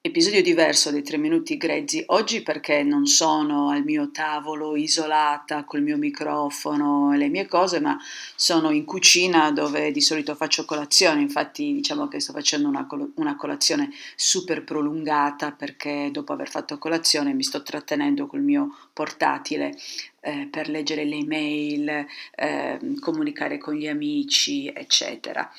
Episodio diverso dei 3 minuti grezzi. Oggi perché non sono al mio tavolo isolata col mio microfono e le mie cose, ma sono in cucina dove di solito faccio colazione. Infatti diciamo che sto facendo una colazione super prolungata perché dopo aver fatto colazione mi sto trattenendo col mio portatile per leggere le email, comunicare con gli amici, eccetera.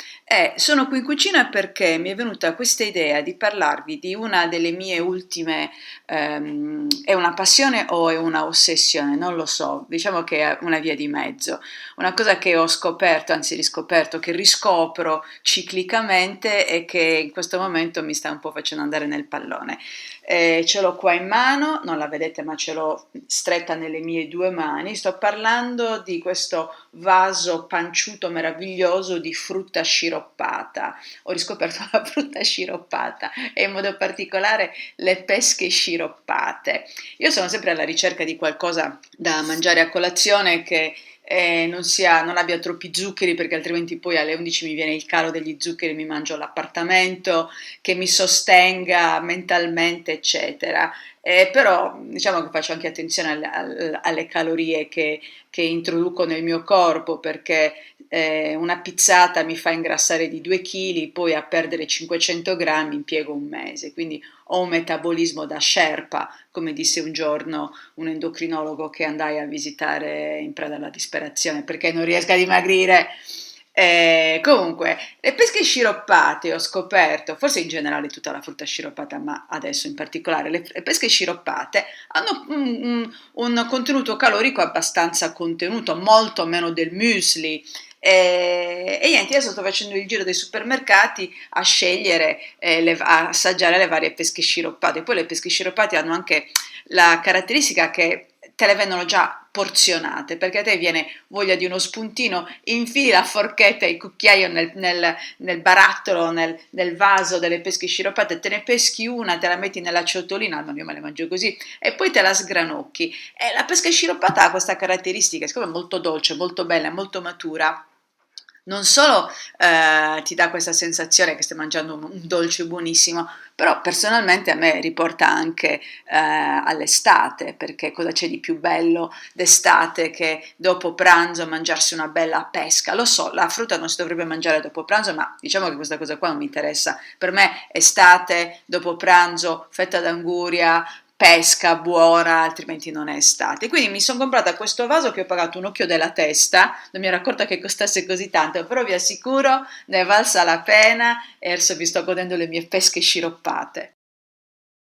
Sono qui in cucina perché mi è venuta questa idea di parlarvi di una delle mie ultime, è una passione o è una ossessione? Non lo so, diciamo che è una via di mezzo, una cosa che ho scoperto, anzi riscoperto, che riscopro ciclicamente e che in questo momento mi sta un po' facendo andare nel pallone. Ce l'ho qua in mano, non la vedete ma ce l'ho stretta nelle mie due mani, sto parlando di questo vaso panciuto meraviglioso di frutta sciroppata. Ho riscoperto la frutta sciroppata e in modo particolare le pesche sciroppate. Io sono sempre alla ricerca di qualcosa da mangiare a colazione che non abbia troppi zuccheri perché altrimenti poi alle 11 mi viene il calo degli zuccheri, mi mangio l'appartamento, che mi sostenga mentalmente, eccetera. Però diciamo che faccio anche attenzione alle calorie che introduco nel mio corpo perché una pizzata mi fa ingrassare di 2 kg, poi a perdere 500 grammi impiego un mese, quindi ho un metabolismo da sherpa, come disse un giorno un endocrinologo che andai a visitare in preda alla disperazione perché non riesco a dimagrire. Comunque, le pesche sciroppate ho scoperto, forse in generale tutta la frutta sciroppata, ma adesso in particolare le pesche sciroppate hanno un contenuto calorico abbastanza contenuto, molto meno del muesli. E niente, adesso sto facendo il giro dei supermercati a scegliere, a assaggiare le varie pesche sciroppate. Poi le pesche sciroppate hanno anche la caratteristica che te le vendono già porzionate, perché a te viene voglia di uno spuntino, infili la forchetta e il cucchiaio nel barattolo, nel vaso delle pesche sciroppate, te ne peschi una, te la metti nella ciotolina, almeno io me le mangio così, e poi te la sgranocchi. E la pesca sciroppata ha questa caratteristica, siccome è molto dolce, molto bella, molto matura, non solo ti dà questa sensazione che stai mangiando un dolce buonissimo, però personalmente a me riporta anche all'estate, perché cosa c'è di più bello d'estate che dopo pranzo mangiarsi una bella pesca? Lo so, la frutta non si dovrebbe mangiare dopo pranzo, ma diciamo che questa cosa qua non mi interessa. Per me estate, dopo pranzo, fetta d'anguria, pesca buona, altrimenti non è estate. Quindi mi sono comprata questo vaso che ho pagato un occhio della testa, non mi ero accorta che costasse così tanto, però vi assicuro ne è valsa la pena e adesso vi sto godendo le mie pesche sciroppate.